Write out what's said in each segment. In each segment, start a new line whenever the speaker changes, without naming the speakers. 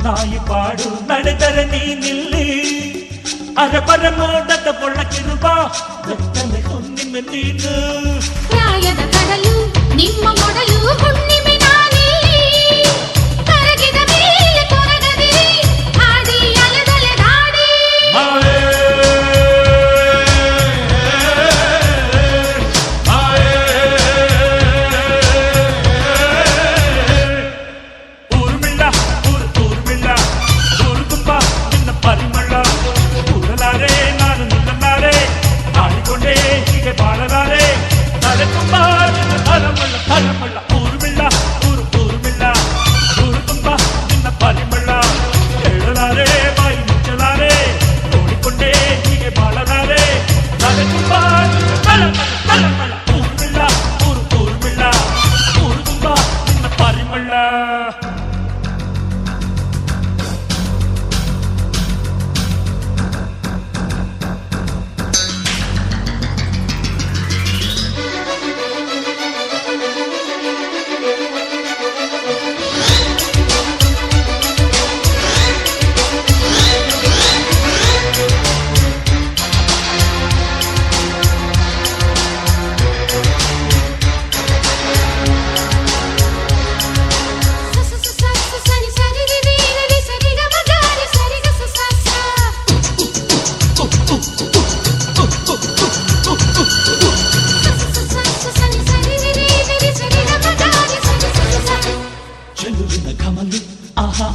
ನಾಯಿ ಪಾಡು ನಡೆದರೆ ನೀನಿಲ್ಲಿ ಅರಬರ ಮೋಡದ ಒಳಗಿರುವ ಬೆತ್ತಲೆ ಹುಣ್ಣಿಮೆ ನೀನು
ಪ್ರಾಯದ ಕಡಲು ನಿಮ್ಮ ಮೊಡಲು ಹುಣ್ಣಿಮೆ ನಾನಿಲ್ಲಿ ಕರಗಿದ ಮೇಲೆ ಕೊರಗದೆ ಹಾಡಿ ಅಲೆದಲೆ ದಾಡಿ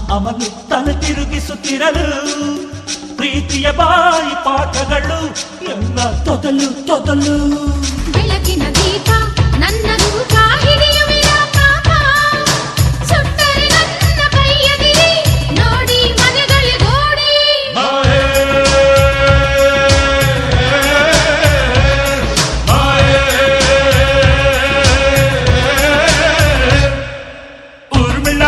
ಅಮಲು ತಲೆ ತಿರುಗಿಸುತ್ತಿರಲು ಪ್ರೀತಿಯ ಬಾಯಿ ಪಾಠಗಳು ಎಲ್ಲ ತೊದಲು ತೊದಲು
ಬೆಳಕಿನ ದೀಪ ನನ್ನ ರೂಪ ಹಿಡಿಯುವಿರ ಪಾಪ ಸುಟ್ಟರೆ ನನ್ನ ಕೈಯದಿರಿ ನೋಡಿ ಮನೆಗಳ ಗೋಡಿ
ಊರ್ಮಿಳ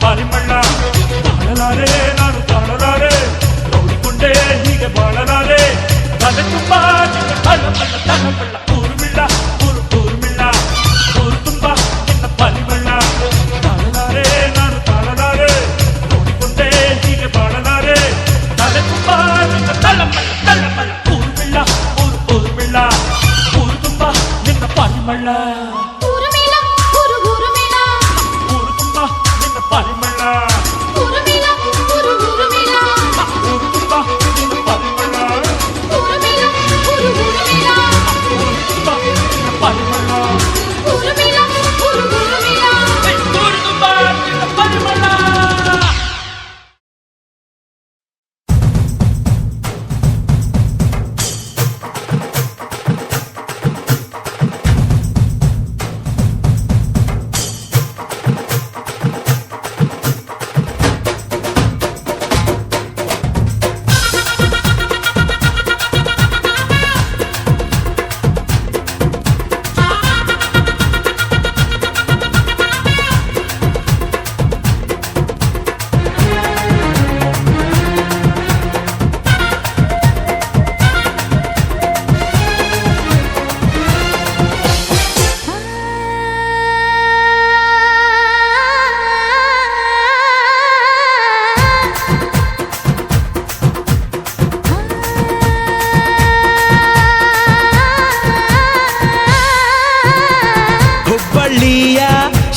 ಪರಿಮಳ ತಾಳಲಾರೆ ನಾನು ತಾಳಲಾರೆ ನೋಡಿಕೊಂಡೆ ಹೀಗೆ ಬಾಳಲಾರೆ ತಲೆ ತುಂಬಾ ತನಬಳ್ಳ ಊರ್ಮಿಳ ಊರ್ಮಿಳ ಊರು ತುಂಬಾ ನಿನ್ನ ಪರಿಮಳ ತಾಳಲಾರೆ ನಾನು ತಾಳಲಾರೆ ನೋಡಿಕೊಂಡೆ ಹೀಗೆ ಬಾಳಲಾರೆ ತಲೆ ತುಂಬಾ ನಿನ್ನ ತಳಮಳ ಊರ್ಮಿಳ ಊರ್ಮಿಳ ಊರು ತುಂಬಾ ನಿನ್ನ ಪರಿಮಳ
Puro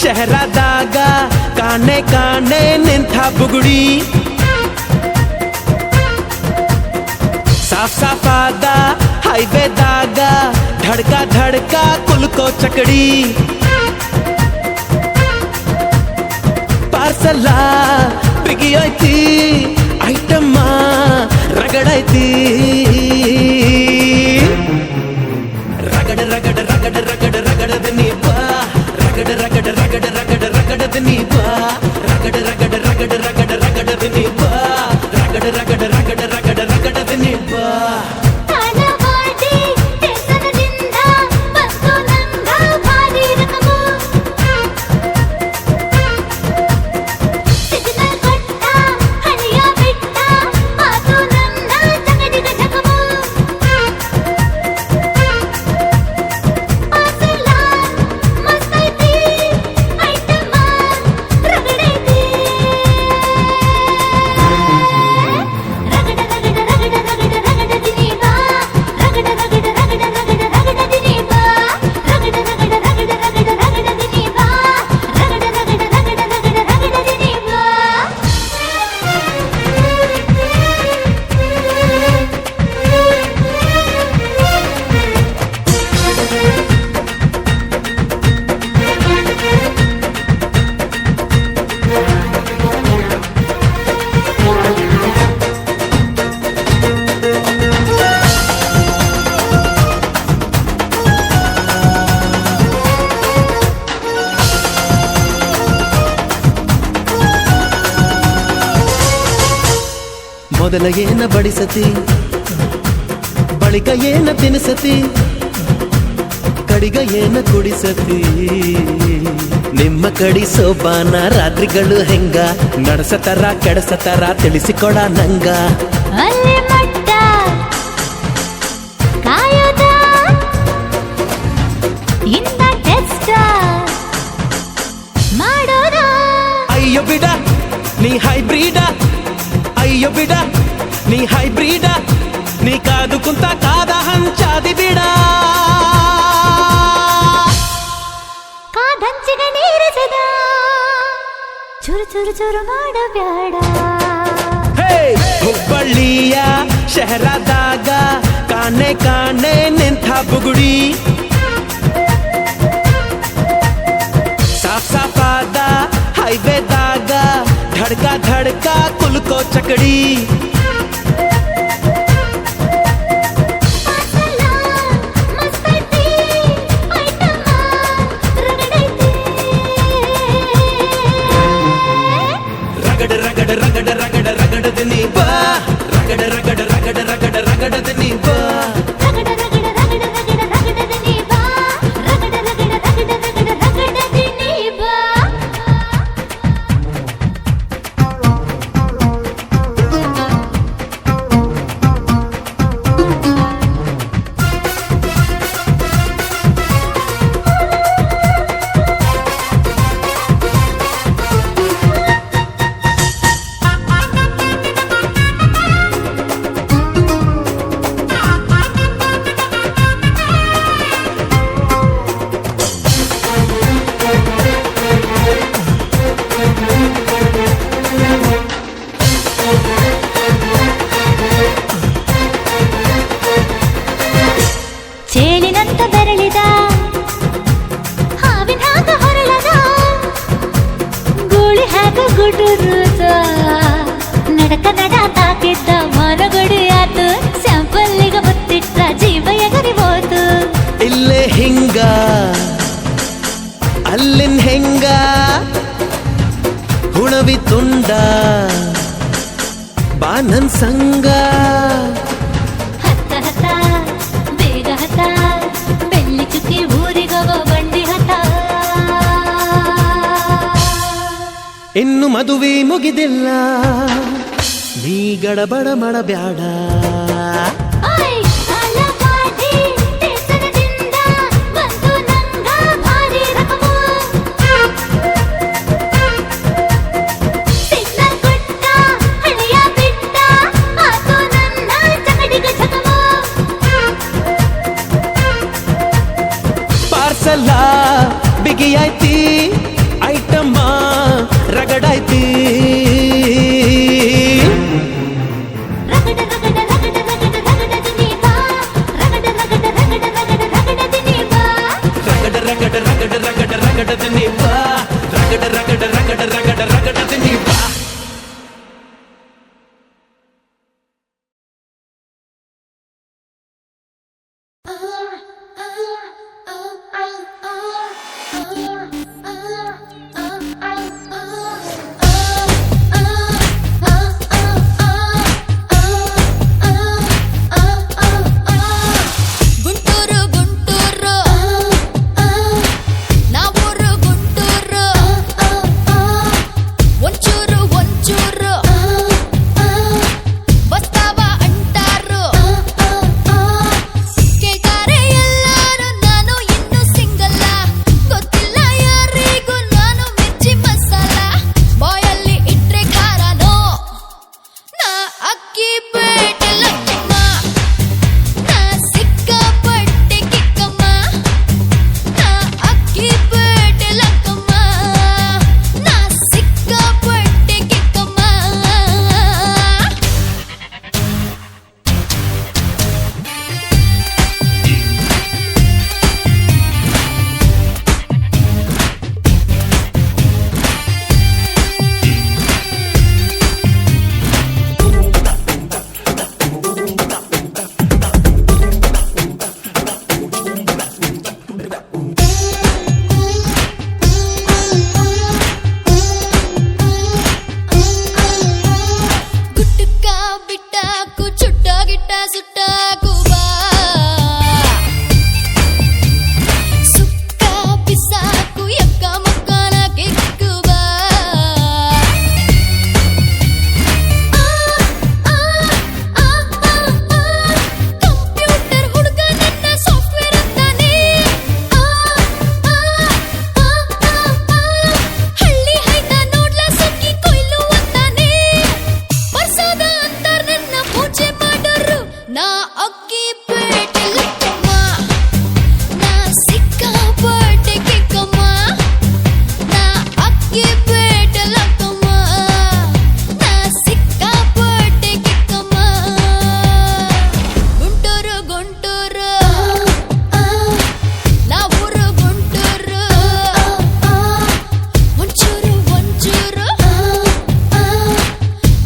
ಶಹರದಾಗ ಕಾಣೆ ಕಾಣೆ ನಿಂತ ಬುಗುಡಿ ಸಾಫ್ ಸಾಫಾದ ಹೈವೇದಾಗ ಧಡ್ಕ ಧಡ್ಕ ಕುಲ್ಕೋ ಚಕಡಿ ಪಾರ್ಸಲ ಬಿಗಿಯೈತಿ ಐಟಮ್ಮ ರಗಡೈತಿ ರಗಡ ರಗಡ ರಗಡ ರಗಡ ರಗಡದ ನೀ ಬಾ ರಗಡ ರಗಡ ರಗಡ ರಗಡ ರಗಡದ ನೀ ಬಾ ರಗಡ ರಗಡ ರಗಡ ರಗಡ ರಗಡದ ನೀ ಬಾ ರಗಡ ರಗಡ ರಗಡ ರಗಡ ರಗಡದ ನೀ ಬಾ
ತಾಳವಾಡಿ ದೇಶದಿಂದ ಬಂತು ನಂಗ ಭಾರಿ ರಕಮು ಸಿಗ್ನಲ್ ಕೊಟ್ಟ ಹಣಿಯ ಬಿಟ್ಟ ಮಾತು ನನ್ನ ಜಗಡಿಗ ಜಗಮು ಪಾರ್ಸಲ ಮಸ್ತೈತಿ ಐಟಮ್ಮ ರಗಡೈತಿ ರಗಡ ರಗಡ ರಗಡ ರಗಡ ರಗಡದಿನಿ ಬಾ ರಗಡ ರಗಡ ರಗಡ ರಗಡ ರಗಡದಿನಿ ಬಾ ರಗಡ ರಗಡ ರಗಡ ರಗಡ ರಗಡದಿನಿ ಬಾ ರಗಡ ರಗಡ ರಗಡ ರಗಡ ರಗಡದಿನಿ ಬಾ
ಮೊದಲ ಏನ ಬಡಿಸತಿ ಬಳಿಕ ಏನ ತಿನಿಸತಿ ಕಡಿಗ ಏನ ಕುಡಿಸತಿ ನಿಮ್ಮ ಕಡಿ ಸೋಪಾನ ರಾತ್ರಿಗಳು ಹೆಂಗ ನಡೆಸತರ ಕೆಡಸತರ ತಿಳಿಸಿಕೊಡ ನಂಗ
ಅಲ್ಲಿ ಮಟ್ಟ ಕಾಯೋದ ಇಂದ ಟೆಸ್ಟ್ ಮಾಡೋದ
ಅಯ್ಯೋ ಬಿಡ ನೀ ಹೈಬ್ರಿಡ ಅಯ್ಯೋ ಬಿಡ ನೀ ಹೈಬ್ರಿಡ ನೀ ಕಾದು ಕುಂತ ಕಾದ ಹಂಚಾದಿ ಬಿಡ
ಕಾದಂಚಿಗೆ ನೀರಿಸದ ಚುರು ಚುರು ಚುರು ಮಾಡಬ್ಯಾಡ
ಹೇ ಹುಬ್ಬಳ್ಳಿಯ ಶಹರದಾಗ ಕಾಣೆ ಕಾಣೆ ನಿಂತ ಬುಗುಡಿ ಸಾಫ್ ಸಾಫಾದ ಹೈವೇದಾಗ ಧಡ್ಕ ಧಡ್ಕ ಕುಲ್ಕೋ ಚಕಡಿ
ಪಾರ್ಸಲ ಮಸ್ತೈತಿ ಐಟಮ್ಮ ರಗಡೈತಿ
ರಗಡ ರಗಡ ರಗಡ ರಗಡ ರಗಡದ ನೀ ಬಾ ರಗಡ ರಗಡ ರಗಡ ರಗಡ ರಗಡದ ನೀ ಬಾ
ರಗಡ ರಗಡ ರಗಡ ರಗಡ ರಗಡದಿನಿ ಬಾ ರಗಡ ರಗಡ ರಗಡ ರಗಡ ರಗಡದಿನಿ ಬಾ ಚೇಳಿನಂತ ಬೆರಳಿದ ಹಾವಿನ ಹಾಕ ಹೊರಳದ ಗೂಳಿ ಹಾಕ ಗುಡುರುದ ನಡಕ ನಡ ತಾಕಿದ್ದ ಮನಗಡಿ ಆತು ಸ್ಯಾಂಪಲ್ಲಿಗ ಮುತ್ತಿಟ್ಟ ಜೀವ ಎಗರಿ ಹೋತು
ಇಲ್ಲೇ ಹಿಂಗ ಅಲ್ಲಿನ್ ಹೆಂಗ ಹುಣವಿ ತುಂಡ ಬಾ ನನ್ ಸಂಗ
ಹತ್ತ ಹತ್ತ ಬೇಗ ಹತ್ತ ಬೆಳ್ಳಿ ಚುಕ್ಕಿ ಊರಿಗವ ಬಂಡಿ ಹತ್ತ
ಇನ್ನು ಮದುವೆ ಮುಗಿದಿಲ್ಲ ನೀ ಗಡಬಡ ಮಾಡಬ್ಯಾಡ
ಐ ತಾಳವಾಡಿ ದೇಶದಿಂದ ಬಂತು ನಂಗ ಭಾರಿ ರಕಮು ಸಿಗ್ನಲ್ ಕೊಟ್ಟ ಹಣಿಯ ಬಿಟ್ಟ ಮಾತು ನನ್ನ ಜಗಡಿಗ ಜಗಮು
ಪಾರ್ಸಲ ಬಿಗಿಯಾಯ್ತಿ ನೋಡಮ್ಮ ರಗಡಾಯ್ತಿ
ರಗಡ ರಗಡ ರಗಡ ರಗಡ ರಗಡದಿನಿ ಬಾ ರಗಡ ರಗಡ ರಗಡ ರಗಡ ರಗಡದಿನಿ ಬಾ
ರಗಡ ರಗಡ ರಗಡ ರಗಡ ರಗಡದಿನಿ ಬಾ ರಗಡ ರಗಡ ರಗಡ ರಗಡ ರಗಡದಿನಿ ಬಾ
ಗುಂಟೂರು ಗುಂಟೂರು ನಾವೂರು ಗುಂಟೂರು ಒಂಚೂರು ಒಂಚೂರು ಬಸ್ತಾವ ಅಂಟಾರು ಕೇಳ್ತಾರೆ ಎಲ್ಲಾರು ನಾನು ಇನ್ನು ಸಿಂಗಲ್ಲ ಗೊತ್ತಿಲ್ಲ ಯಾರಿಗೂ ನಾನು ಮಿರ್ಚಿ ಮಸಾಲ ಬಾಯಲ್ಲಿ ಇಟ್ರೆ ಖಾರನೋ ನಾ ಅಕ್ಕಿ ಪೇಟೆ ಲಕ್ಕಮ್ಮ ನಾ ಸಿಕ್ಕಾಪಟ್ಟೆ ಕಿಕ್ಕಮ್ಮ ನಾ ಅಕ್ಕಿ ಪೇಟೆ ಲಕ್ಕಮ್ಮ ನಾ ಸಿಕ್ಕಾಪಟ್ಟೆ ಕಿಕ್ಕಮ್ಮ ಗುಟ್ಟುಕ ಬಿಟ್ಟಾಕು ಚುಟ್ಟಾಗಿಟ್ಟ ಸುಟ್ಟಾಕು ಬಾ ಸುಕ್ಕ ಬಿಸಾಕು ಎಕ್ಕ ಮಕ್ಕನ ಕಿಕ್ಕು ಬಾ ಕಂಪ್ಯೂಟರ್ ಹುಡುಗ ನನ್ನ ಸಾಫ್ಟ್ವೇರ್ ಅಂತಾನೆ ಹಳ್ಳಿ ಹೈದ ನೋಡ್ಲ ಸಕ್ಕಿ ಕೊಯ್ಲು ಅಂತಾನೆ ಬರ್ಸೋದ ಅಂತಾರ ನನ್ನ ಪೂಜೆ ಮಾಡೋರು ನಾ ಅಕ್ಕಿ ಪೇಟೆ ಲಕ್ಕಮ್ಮ ನಾ ಸಿಕ್ಕಾಪಟ್ಟೆ ಕಿಕ್ಕಮ್ಮ ನಾ ಅಕ್ಕಿ ಪೇಟೆ ಲಕ್ಕಮ್ಮ ನಾ ಸಿಕ್ಕಾಪಟ್ಟೆ ಕಿಕ್ಕಮ್ಮ ಗುಂಟೂರು ಗುಂಟೂರು ನಾವೂರು ಗುಂಟೂರು ಒಂಚೂರು ಒಂಚೂರು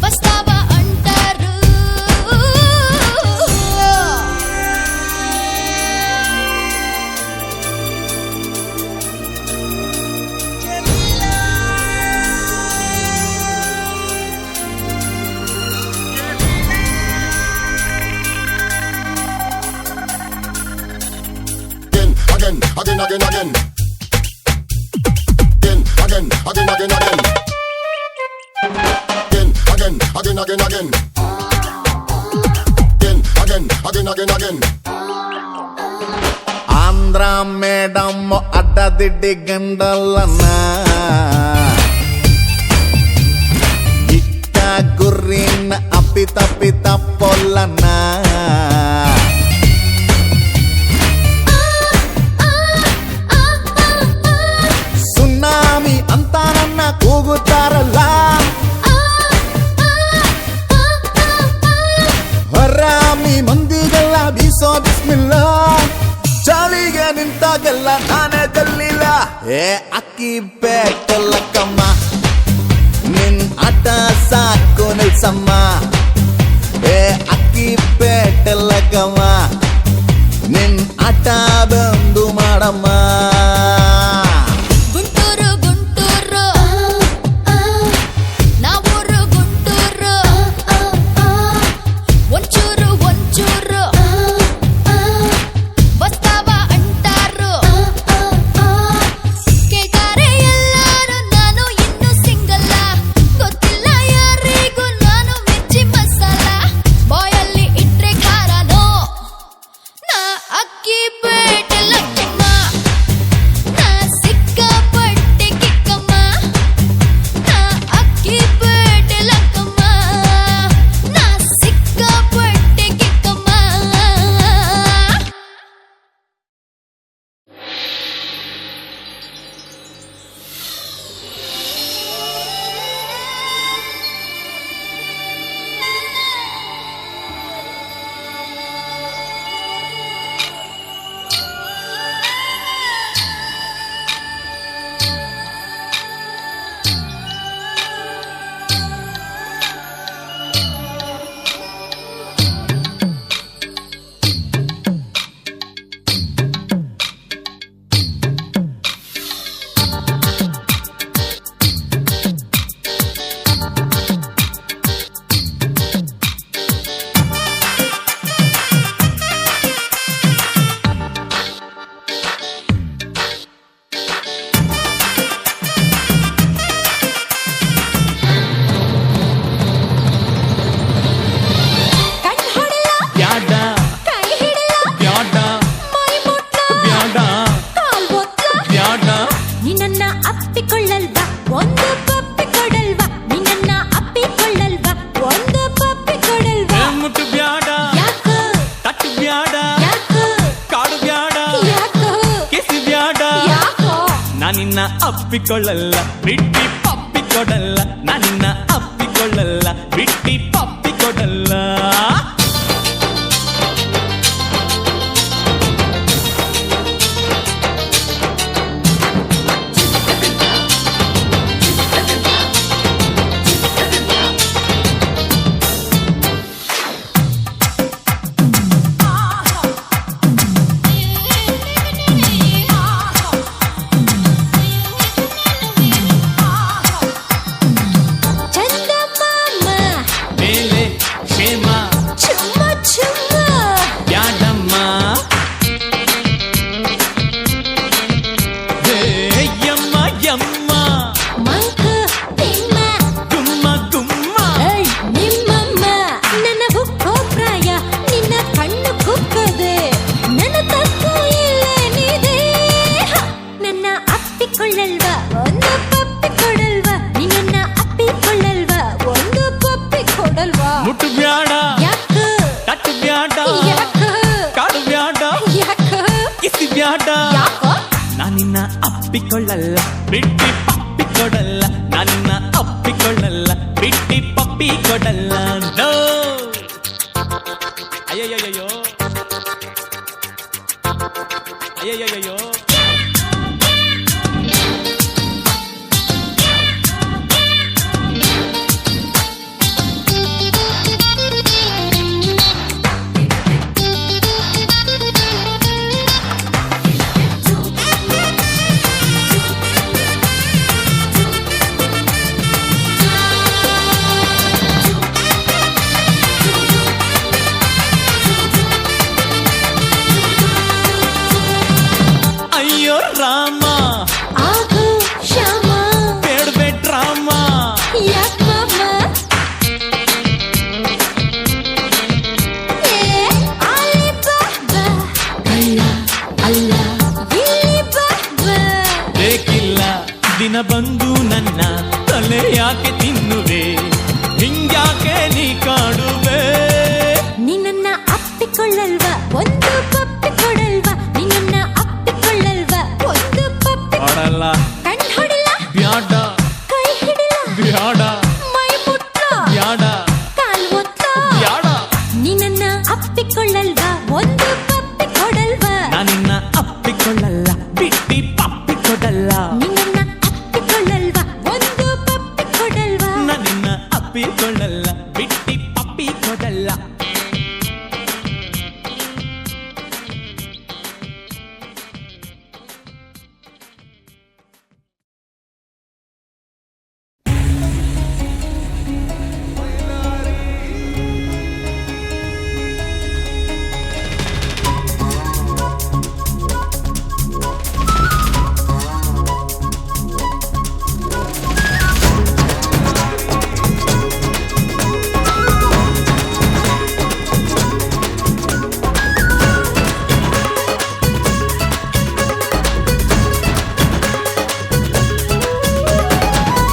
ಬಸ್ತಾವ ಅಂಟಾರು
again, again, again, again, again, again, again, again, again, again, again, again, again, again, again, again, again.
Andhra madam ಅಡ್ಡದಿಡ್ಡಿ ಗಂಡಲ್ಲನ್ನ ಇಟ್ಟ ಗುರಿನ ಅಪ್ಪಿ ತಪ್ಪಿ ತಪ್ಪೊಲ್ಲನ್ನ ಸುನಾಮಿ ಅಂತ ನನ್ನ ಕೂಗುತ್ತಾರಲ್ಲ ಹರಾಮಿ ಮಂದಿಗೆಲ್ಲ ಬೀಸೋ ಬಿಸ್ಮಿಲ್ಲ ಚಾಳಿಗೆ ನಿಂತಾಗೆಲ್ಲ ನಾನೇ ಗೆಲ್ಲಿಲ್ಲ ಏ ಅಕ್ಕಿ ಬೇಕಲ್ಲಕ್ಕಮ್ಮ ನಿನ್ ಆಟ ಸಾಕು ನಿಲ್ಸಮ್ಮ ಏ ಅಕ್ಕಿ ಬೇಟಲ್ಲಕ್ಕಮ್ಮ ನಿನ್ ಆಟ ಬಂದು ಮಾಡಮ್ಮ
ಗುಂಟೂರು ಗುಂಟೂರು ನಾವೂರು ಗುಂಟೂರು ಒಂಚೂರು ಒಂಚೂರು ಬಸ್ತಾವ ಅಂಟಾರು ಕೇಳ್ತಾರೆ ಎಲ್ಲಾರು ನಾನು ಇನ್ನು ಸಿಂಗಲ್ಲ ಗೊತ್ತಿಲ್ಲ ಯಾರಿಗೂ ನಾನು ಮಿರ್ಚಿ ಮಸಾಲ ಬಾಯಲ್ಲಿ ಇಟ್ರೆ ಖಾರನೋ ನಾ ಅಕ್ಕಿ ಪೇಟೆ ಲಕ್ಕಮ್ಮ ನಾ ಸಿಕ್ಕಾಪಟ್ಟೆ ಕಿಕ್ಕಮ್ಮ ನಾ ಅಕ್ಕಿ ಪೇಟೆ ಲಕ್ಕಮ್ಮ ನಾ ಸಿಕ್ಕಾಪಟ್ಟೆ ಕಿಕ್ಕಮ್ಮ
ನಾನಿನ್ನ ಅಪ್ಪಿಕೊಳ್ಳಲ್ಲ ಬಿಟ್ಟಿ ಪಪ್ಪಿ ಕೊಡಲ್ಲ ನಾನಿನ್ನ ಅಪ್ಪಿಕೊಳ್ಳಲ್ಲ ಬಿಟ್ಟಿ ಪಪ್ಪಿ ಕೊಡಲ್ಲ
ಚಂದಮಾಮ
ಮೇಲೆ ಕ್ಷೇಮ
ಚುಮ್ಮ ಚುಮ್ಮ
ಯಾಡಮ್ಮ ಹೇ ಯಮ್ಮ ಯಮ್ಮ
ಮಂಕ ತಿಮ್ಮ
ಗುಮ್ಮ ಗುಮ್ಮ
ಏಯ್ ನಿಮ್ಮಮ್ಮ ನನ್ನ ಹುಕ್ಕೋ ಪ್ರಾಯ ನಿನ್ನ ಕಣ್ಣು ಕುಕ್ಕದೆ ನನ್ನ ತಪ್ಪು ಇಲ್ಲೇನಿದೆ ಹ! ನನ್ನ ಅಪ್ಪಿಕೊಳ್ಳಲ್ವಾ ಒಂದು ಪಪ್ಪಿ ಕೊಡಲ್ವಾ ನಿನ್ನ ಅಪ್ಪಿಕೊಳ್ಳಲ್ವಾ ಒಂದು ಪಪ್ಪಿ ಕೊಡಲ್ವಾ
ಮುಟ್ಟು ಬ್ಯಾಡ
ಯಾಕ
ತಟ್ಟು ಬ್ಯಾಡ
ಯಾಕ
ಕಾಡು ಬ್ಯಾಡ
ಯಾಕ
ಕಿಸಿ ಬ್ಯಾಡ
ಯಾಕ
ನಾನಿನ್ನ ಅಪ್ಪಿಕೊಳ್ಳಲ್ಲ ಬಿಟ್ಟಿ ಪಪ್ಪಿ ಕೊಡಲ್ಲ ನಾನಿನ್ನ ಅಪ್ಪಿಕೊಳ್ಳಲ್ಲ ಬಿಟ್ಟಿ ಪಪ್ಪಿ ಕೊಡಲ್ಲ ನೋ ಅಯ್ಯಯ್ಯಯ್ಯೋ ಅಯ್ಯಯ್ಯಯ್ಯೋ ಅಯ್ಯೋ ರಾಮ
ಆಗು ಶ್ಯಾಮ
ಬೇಡ್ಬೇ ಡ್ರಾಮ
ಯಾಕ ಮಾಮ ಏ ಅಲ್ಲಿ ಬಾಬಾ
ಅಲ್ಲ ಅಲ್ಲ
ಇಲ್ಲಿ ಬಾಬಾ
ಬೇಕಿಲ್ಲ ದಿನ ಬಂದು ನನ್ನ ತಲೆ ಯಾಕೆ ತಿನ್ನುವೆ ಹಿಂಗ್ಯಾಕೆ ನೀ ಕಾಡುವೆ
ನಿನ್ನ ಅಪ್ಪಿಕೊಳ್ಳಲ್ವಾ ಒಂದು ಪಪ್ಪಿ ಕೊಡಲ್ವಾ ನಿನ್ನ ಅಪ್ಪಿಕೊಳ್ಳಲ್ವಾ ಒಂದು ಪಪ್ಪಿ
ಆಡಲ್ಲ
ಕಣ್ ಹೊಡಿಲ್ಲ
ಬ್ಯಾಡ
ಕೈ ಹಿಡಿಲ್ಲ
ಬ್ಯಾಡ
ಮೈ ಮುಟ್ಲ
ಬ್ಯಾಡ
ಕಾಲ್ ಒತ್ತ
ಬ್ಯಾಡ
ನಿನ್ನ ಅಪ್ಪಿಕೊಳ್ಳಲ್ವಾ ಒಂದು ಪಪ್ಪಿ ಕೊಡಲ್ವಾ
ನಾನಿನ್ನ ಅಪ್ಪಿಕೊಳ್ಳಲ್ಲ ಬಿಟ್ಟಿ ಪಪ್ಪಿ ಕೊಡಲ್ಲ
ನಿನ್ನ ಅಪ್ಪಿಕೊಳ್ಳಲ್ವಾ ಒಂದು ಪಪ್ಪಿ ಕೊಡಲ್ವಾ
ನಾನಿನ್ನ ಅಪ್ಪಿಕೊಳ್ಳಲ್ಲ ಬಿಟ್ಟಿ ಪಪ್ಪಿ ಕೊಡಲ್ಲ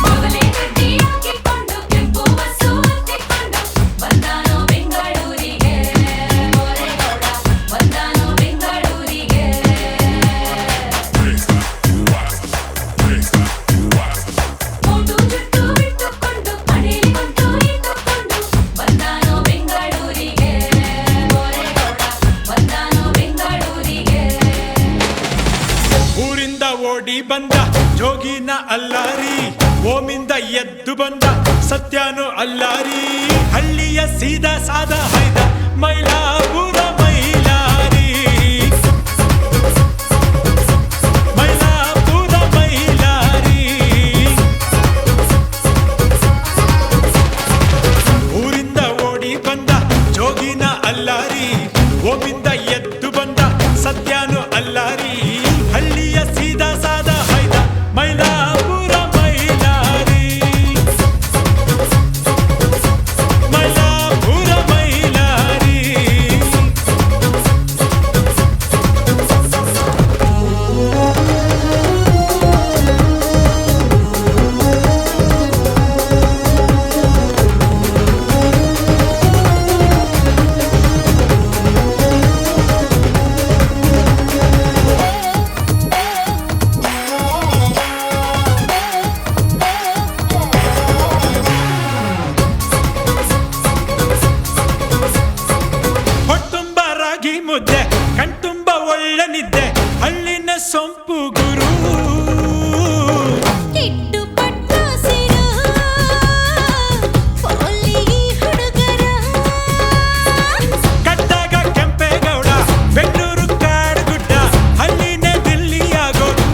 ಮೊದಲೇ ಕಡ್ಡಿ ಹಾಕಿಕೊಂಡು ಕೆಂಪು ಬಸ್ಸು ಹತ್ತಿಕೊಂಡು ಬಂದಾನೋ ಬೆಂಗಳೂರಿಗೆ ಮೊರೆಗೌಡ ಬಂದಾನೋ ಬೆಂಗಳೂರಿಗೆ ಕೋಟು ಜುಟ್ಟು ಬಿಟ್ಟುಕೊಂಡು ಹಣೆಯಲ್ಲಿ ಕೊಂಟು ಇಟ್ಟುಕೊಂಡು ಬಂದಾನೋ ಬೆಂಗಳೂರಿಗೆ ಮೊರೆಗೌಡ ಬಂದಾನೋ ಬೆಂಗಳೂರಿಗೆ
ಊರಿಂದ ಓಡಿ ಬಂದ ಜೋಗಿನ ಅಲ್ಲಾರಿ ಓಮಿಂದ ಎದ್ದು ಬಂದ ಸತ್ಯನು ಅಲ್ಲಾರಿ ಹಳ್ಳಿಯ ಸೀದಾ ಸಾದ ಹೈದ ಮೈಲಾಪುರ ಮೈಲಾರಿ ಮೈಲಾಪುರ ಮೈಲಾರಿ ಊರಿಂದ ಓಡಿ ಬಂದ ಜೋಗಿನ ಅಲ್ಲಾರಿ ಓಮಿಂದ ಎದ್ದು ಬಂದ ಸತ್ಯನು ಅಲ್ಲಾರಿ ಹಳ್ಳಿಯ ಸೀದಾ ಸಾದ ಹೈದ ಮೈಲಾಪುರ ಮೈಲಾರಿ ಮೈಲಾಪುರ ಮೈಲಾರಿ ಸೊಂಪು ಗುರು
ಇಟ್ಟು ಪಟ್ಟು ಸಿರು ಪೋಲಿ ಹುಡುಗರ
ಕಟ್ಟಾಗ ಕೆಂಪೇಗೌಡ ಬೆಂಗಳೂರು ಕಾಡುಗುಡ್ಡ ಹಳ್ಳಿನೇ ದಿಲ್ಲಿಯಾಗೋದು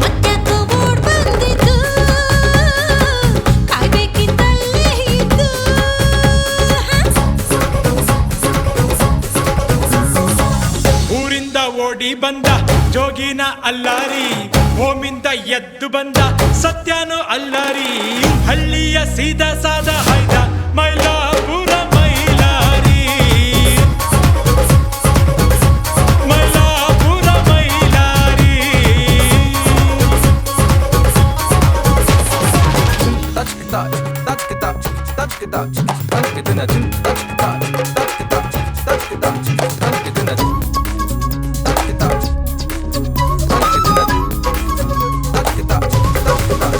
ಮತ್ತ್ಯಾಕೋ ಓಡ್ ಬಂದಿದ್ದು ಕಾಯ್ಬೇಕಿತ್ತಲ್ಲೇ ಇದ್ದು
ಊರಿಂದ ಓಡಿ ಬಂದ ಜೋಗಿನ ಅಲ್ಲಾರಿ ಓಮಿಂದ ಎದ್ದು ಬಂದ ಸತ್ಯನು ಅಲ್ಲಾರಿ ಹಳ್ಳಿಯ ಸೀದಾ ಸಾದ ಹೈದ ಮೈಲಾಪುರ ಮೈಲಾರಿ ಮೈಲಾಪುರ ಮೈಲಾರಿ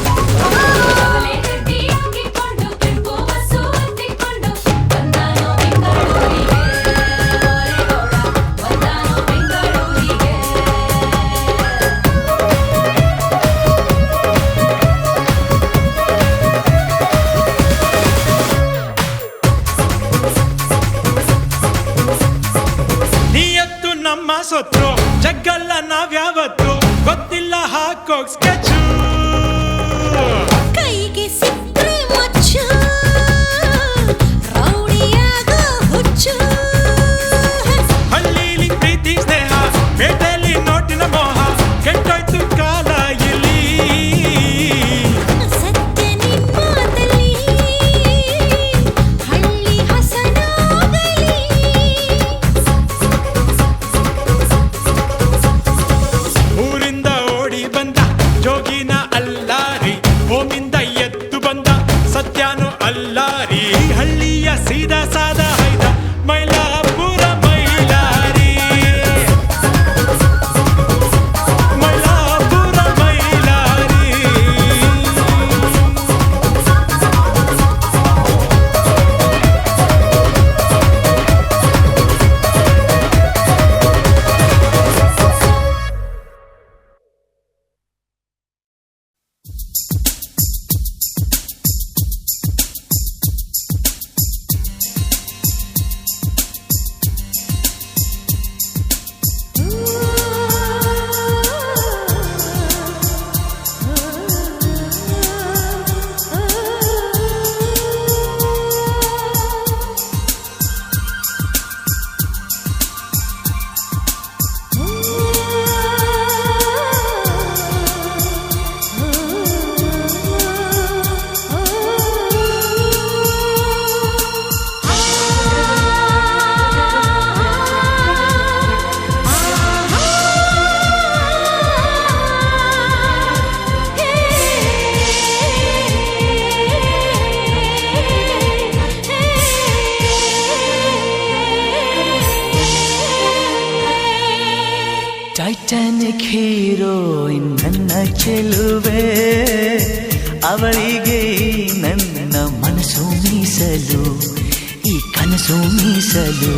ಕವಲೆ ಕಟ್ಟಿ ಅಂಗಿಕೊಂಡು ಕೆಂಪು ಬಸ್ಸು ಹತ್ತಿಕೊಂಡು ಬಂದಾನೋ ಬೆಂಗಳೂರಿಗೆ ಬೋರೇಗೌಡ ಬಂದಾನೋ ಬೆಂಗಳೂರಿಗೆ
ನೀಯತ್ತು ನಮ್ಮ ಸೊತ್ತು ಜಗ್ಗಲ್ಲ ನಾವ್ಯಾವತ್ತು ಗೊತ್ತಿಲ್ಲ ಹಾಕೋಕ್ ಸ್ಕೆಚು
ಕೈಗೆ ಸಿಕ್ಕರೆ ಮಚ್ಚು ರೌಡಿಯಾಗೋ ಹುಚ್ಚು
ಹಳ್ಳಿಲಿ ಪ್ರೀತಿ ಸ್ನೇಹ ಪೇಟೆಯಲ್ಲಿ ನೋಟಿನ ಮೋಹ ಕೆಟ್ಟೋಯ್ತು ಕಾಲ ಇಲ್ಲಿ
ಸತ್ಯ ನಿಮ್ಮಾತಲ್ಲಿ ಹಳ್ಳಿ ಹಸನಾಗಲಿ
ಊರಿಂದ ಓಡಿ ಬಂದ ಜೋಗಿನ ಅಲ್ಲಾರಿ ಓಮಿಂದ ಎದ್ದು ಬಂದ ಸತ್ಯನು ಅಲ್ಲಾರಿ ಹಳ್ಳಿಯ ಸೀದಾ ಸಾದ ಹೈದ ಮೈಲಾಪುರ ಮೈಲಾರಿ ಮೈಲಾಪುರ ಮೈಲಾರಿ
ಟೈಟಾನಿಕ್ ಹೀರೋಯಿನ್ ನನ್ನ ಚೆಲುವೆ ಅವಳಿಗೆ ನನ್ನ ಮನಸ್ಸು ಮೀಸಲು ಈ ಕನಸು ಮೀಸಲು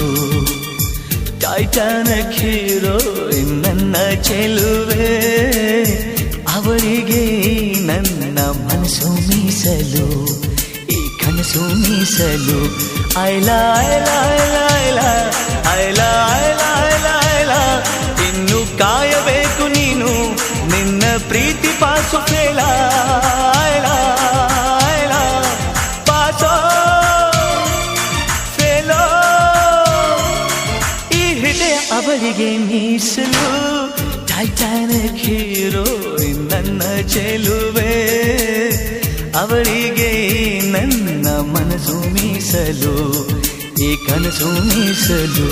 ಟೈಟಾನಿಕ್ ಹೀರೋಯಿನ್ ನನ್ನ ಚೆಲುವೆ ಅವಳಿಗೆ ನನ್ನ ಮನಸ್ಸು ಮೀಸಲು ಈ ಕನಸು ಮೀಸಲು ಐಲಾ ಐಲಾ ಐಲಾ ಐಲಾ ಐಲಾ ಐಲಾ ಐಲಾ ಐಲಾ ಇನ್ನು ಕಾಯಬೇಕು ನೀನು ನಿನ್ನ ಪ್ರೀತಿ ಪಾಸು ಫೇಲ ಐಲಾ ಐಲಾ ಪಾಸೋ ಫೇಲೋ ಈ ಹೃದಯ ಅವರಿಗೆ ಮೀಸಲು ಟೈಟಾನಿಕ್ ಹೀರೋಯಿನ್ ನನ್ನ ಚೆಲುವೆ ಅವಳಿಗೆ ನನ್ನ ಮನಸ್ಸು ಮೀಸಲು ಈ ಕನಸು ಮೀಸಲು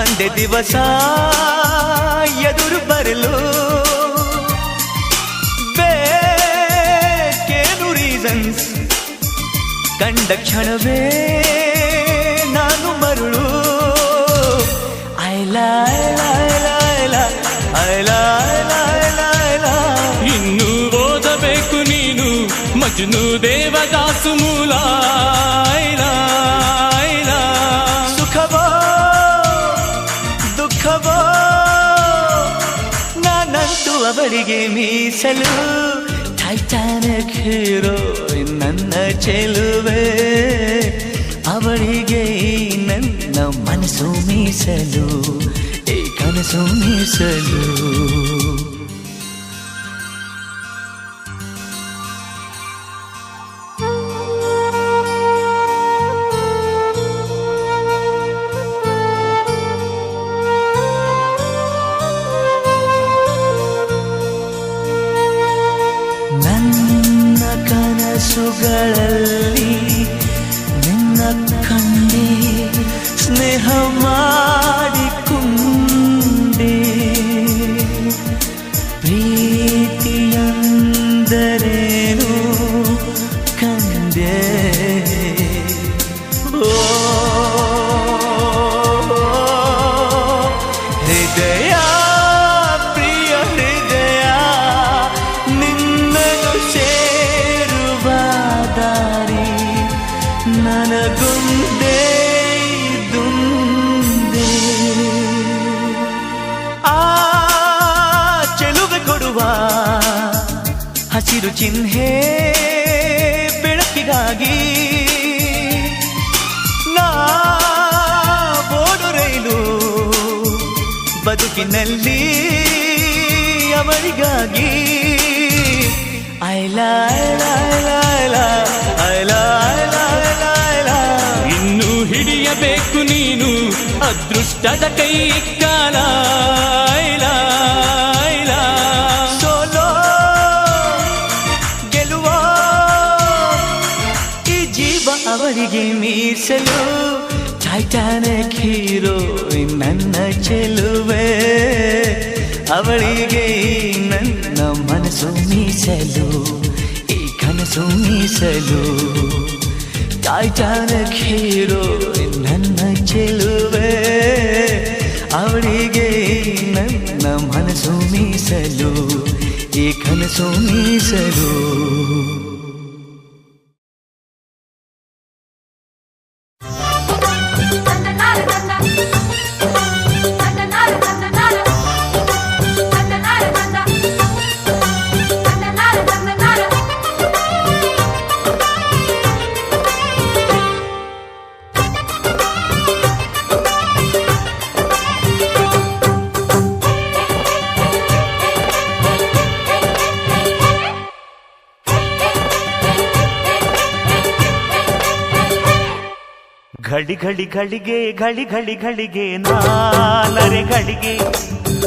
ಮಂಡೆ ದಿವಸ ಎದುರು ಬರಲು ಬೇಕೇನು ರೀಸನ್ಸ್ ಕಂಡ ಕ್ಷಣವೇ ನಾನು ಮರುಳು ಐಲ
ಇನ್ನು ಓದಬೇಕು ನೀನು ಮಜ್ನು ದೇವದಾಸು ಮೂಲ
ಸುಖವೋ ದುಃಖವೋ ನಾನಂತೂ ಅವರಿಗೆ ಮೀಸಲು ಟೈಟಾನಿಕ್ ಹೀರೋ ನನ್ನ ಚೆಲುವೆ ಅವಳಿಗೆ ನನ್ನ ಮನಸ್ಸು ಮೀಸಲು ಈ ಕನಸು ಮೀಸಲು ನನ್ನ ಕನಸುಗಳಲ್ಲಿ ನಿನ್ನ ಕಂಡೆ ಸ್ನೇಹ ಮಾಡಿಕೊಂಡೆ ಪ್ರೀತಿಯಂದರೇನು ಕಂಡೆ ಓ ಹೃದಯ ಪ್ರಿಯ ಹೃದಯ ನಿನ್ನನ್ನು ಸೇರುವ ದಾರಿ ನನಗುಂದೇ ದುಂದೆ ಆ ಚೆಲುವೆ ಕೊಡುವ ಹಸಿರು ಚಿಹ್ನೆ ಬೆಳಕಿಗಾಗಿ ನಾ ಓಡು ರೈಲು ಬದುಕಿನಲ್ಲಿ ಅವರಿಗಾಗಿ
ಇನ್ನು ಹಿಡಿಯಬೇಕು ನೀನು ಅದೃಷ್ಟದ ಕೈ ಕಾಲ
ಸೋಲೋ ಗೆಲುವೋ ಈ ಜೀವ ಅವರಿಗೆ ಮೀಸಲು ಟೈಟಾನಿಕ್ ಹೀರೋ ನನ್ನ ಚೆಲುವೆ ಅವಳಿಗೆ ನನ್ನ ಮನಸ್ಸು ಮೀಸಲು ಈ ಕನಸು ಮೀಸಲು ಟೈಟಾನಿಕ್ ಹೀರೋ ನನ್ನ ಚೆಲುವೆ ಅವಳಿಗೆ ನನ್ನ ಮನಸ್ಸು ಮೀಸಲು ಈ ಕನಸು ಮೀಸಲು ಘಳಿ ಘಳಿ ಘಳಿಗೆ ಘಳಿ ಘಳಿ ಘಳಿಗೆ ನಾನರೆ ಘಳಿಗೆ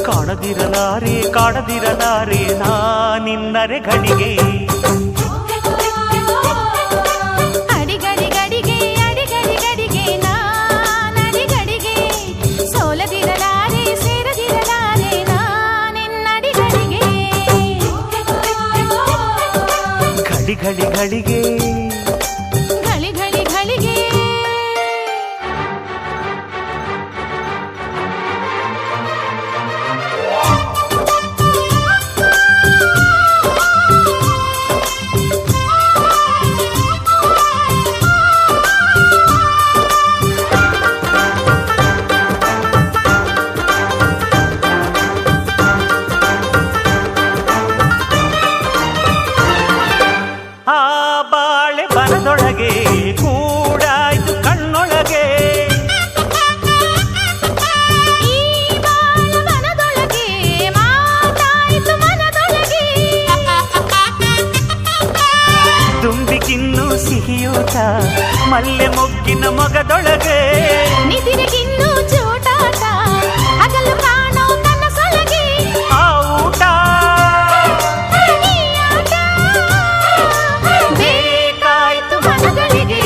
ಕಾಣದಿರಲಾರೆ ನಾನಿನ್ನರೆ ಘಳಿಗೆ
ಅಡಿಗಡಿಗಡಿಗೆ ಅಡಿಗಡಿಗಡಿಗೆ ನಾನಡಿಗಡಿಗೆ ಸೋಲದಿರಲಾರೆ ಸೇರದಿರಲಾರೆ ನಾನೆನ್ನಡಿಗಡಿಗೆ
ಘಳಿ ಘಳಿ ಘಳಿಗೆ
ಘಳಿ ಘಳಿ ಘಳಿಗೆ
ಆ ಬಾಳೆ ಬರದೊಳಗೆ ಕೂಡಾಯ್ತು ಕಣ್ಣೊಳಗೆ
ಈ ಬಾಳವನದೊಳಗೆ ಮಾತಾಯಿತು ಮನದೊಳಗೆ
ತುಂಬಿಕಿನ್ನು ಸಿಹಿಯೂಟ ಮಲ್ಲೆ ಮೊಗ್ಗಿನ ಮೊಗದೊಳಗೆ
ನಿದಿರೆಗಿನ್ನೂ ಚೂಟಾಟ ಹಗಲು ಕಾಣೋ ಕನಸೊಳಗೆ
ಆ ಊಟ
ಈ ಆಟ ಬೇಕಾಯ್ತು ಮನಗಳಿಗೆ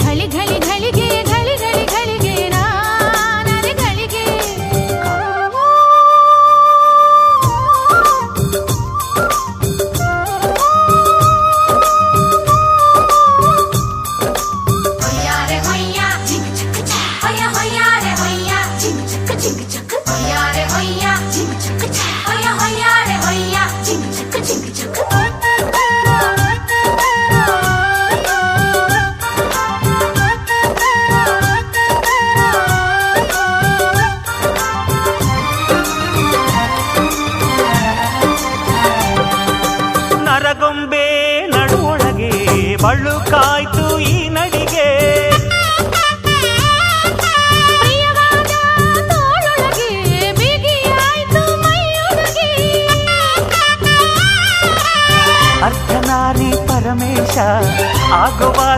ಘಳಿ ಘಳಿ ಘಳಿಗೆ ಘಳಿ ಘಳಿ ಘಳಿಗೆ ನಾನರೆ ಘಳಿಗೆ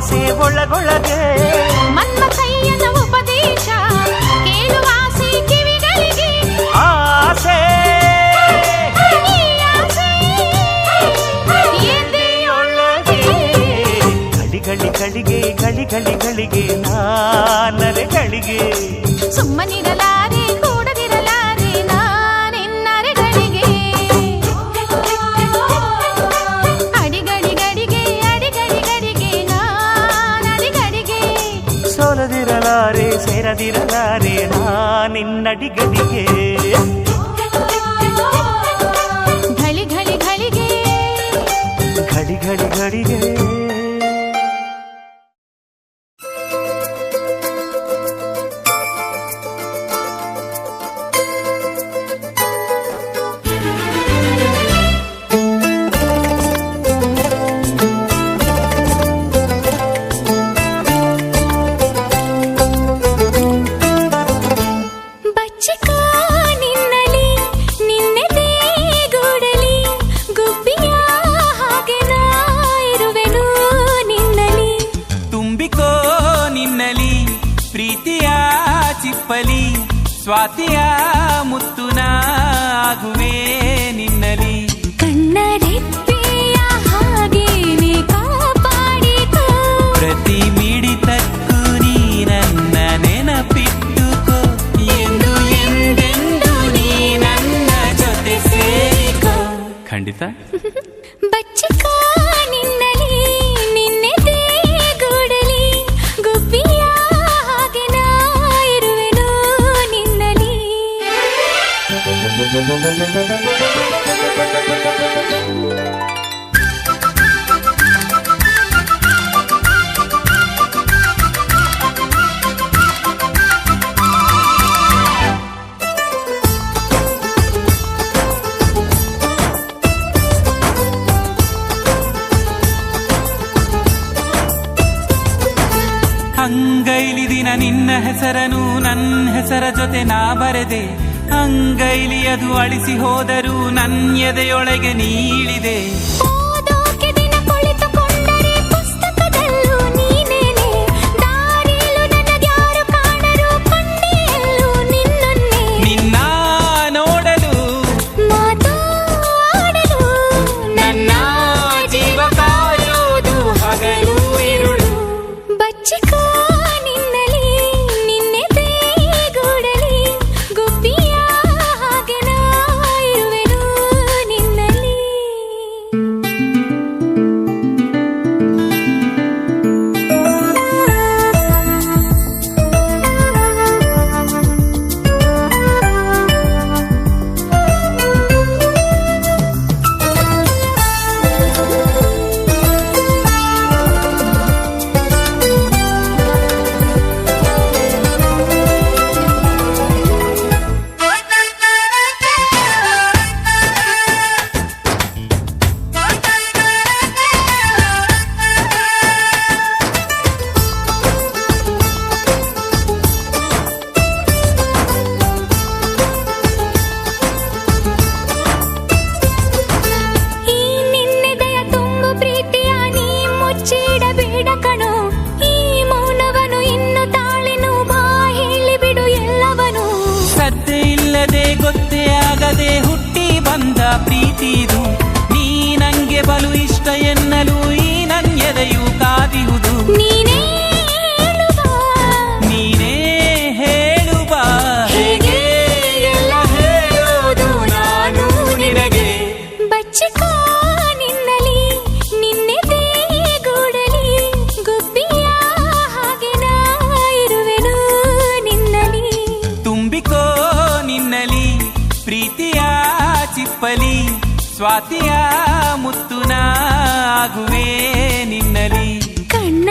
ಆಸೆ ಒಳಗೊಳಗೆ
ಮನ್ಮಥಯ್ಯನ ಉಪದೇಶ ಕೇಳುವ ಆಸೆ ಕಿವಿಗಳಿಗೆ
ಆಸೆ
ಈ ಆಸೆ ಎದೆಯೊಳಗೆ
ಗಳಿಗೆ ಗಳಿಗೆ ನಾನರೆಗಳಿಗೆ
ಸುಮ್ಮನಿರಲಾರೆ ಕೂಡದಿರಲಾರೆ ನಾನೆನ್ನರೆಗಳಿಗೆ ಅಡಿಗಡಿಗಡಿಗೆ ಅಡಿಗಡಿಗಡಿಗೆ ನಾನಡಿಗಡಿಗೆ
ಸೋಲದಿರಲಾರೆ ಸೇರದಿರಲಾರೆ ನಾನಿನ್ನಡಿಗಡಿಗೆ
ಘಳಿ ಘಳಿ ಘಳಿಗೆ
ಘಳಿಗೆ
ಸ್ವಾತಿಯ ಮುತ್ತುನ ಆಗುವೆ ನಿನ್ನಲಿ
ಕಣ್ಣರೆಪ್ಪೆಯ ಹಾಗೇನೆ ಕಾಪಾಡಿಕೋ
ಪ್ರತಿ ಮಿಡಿತಕ್ಕೂ ನೀ ನನ್ನ ನೆನಪಿಟ್ಟುಕೋ ಎಂದು ಎಂದೆಂದು ನೀ ನನ್ನ ಜೊತೆ ಸೇರಿಕೋ ಖಂಡಿತ
ಬಚ್ಚಿಕೋ ನಿನ್ನಲಿ ನಿನ್ನೆದೆ ಗೂಡಲಿ ಗುಬ್ಬಿಯ ಹಾಗೆ ನಾ ಇರುವೆನು ನಿನ್ನಲಿ
ಅಂಗೈಲಿ ದಿನ ನಿನ್ನ ಹೆಸರನು ನನ್ನ ಹೆಸರ ಜೊತೆ ನಾ ಬರೆದೆ ಅಂಗೈಲಿ ಅದು ಅಳಿಸಿ ಹೋದರೂ ನನ್ನ ಎದೆಯೊಳಗೆ ನೀಳಿದೆ
ಓದೋಕೆ ದಿನ ಕುಳಿತುಕೊಂಡರೆ ಪುಸ್ತಕದಲ್ಲೂ ನೀನೇನೆ ದಾರಿಯಲ್ಲೂ ನನಗ್ಯಾರು ಕಾಣರು ಕಣ್ಣೆಯಲ್ಲೂ ನಿನ್ನನ್ನೇ
ನಿನ್ನ ನೋಡಲು
ಮಾತಾಡಲು
ನನ್ನ ಜೀವ ಕಾಯೋದು ಹಗಲು ಇರುಳು
ಬಚ್ಚಿಕೋ ನಿನ್ನಲಿ ನಿನ್ನೆದೆ ಗೂಡಲಿ ಗುಬ್ಬಿಯ ಹಾಗೆ ನಾ ಇರುವೆನು ನಿನ್ನಲಿ ಈ ನಿನ್ನೆದೆಯ ತುಂಬು ಪ್ರೀತಿಯ ನೀ ಮುಚ್ಚಿಡಬೇಡ ಕಣೋ ಈ ಮೌನವನು ಇನ್ನು ತಾಳೆನು ಬಾ ಹೇಳಿಬಿಡು ಎಲ್ಲವನು
ಸದ್ದೆ ಇಲ್ಲದೆ ಗೊತ್ತೇ ಆಗದೆ ಹುಟ್ಟಿ ಬಂದ ಪ್ರೀತಿದು ನೀ ನಂಗೆ ಬಲು ಇಷ್ಟ ಎನ್ನಲು ಈ ನನ್ಯದೆಯು ಕಾದಿಹುದು
ನೀನೇ ಹೇಳುವ
ನೀನೇ ಹೇಳುವ ಹೇಗೆ ಎಲ್ಲ ಹೇಳೋದು ನಾನು ನಿನಗೆ
ಬಚ್ಚಿಕೋ ನಿನ್ನಲಿ ನಿನ್ನೆದೆ ಗೂಡಲಿ ಗುಬ್ಬಿಯ ಹಾಗೆ ನಾ ಇರುವೆನು ನಿನ್ನಲಿ
ತುಂಬಿಕೋ ನಿನ್ನಲಿ ಪ್ರೀತಿಯ ಚಿಪ್ಪಲಿ ಸ್ವಾತಿಯ ಮುತ್ತುನ ಆಗುವೆ ನಿನ್ನಲಿ
ಕಣ್ಣ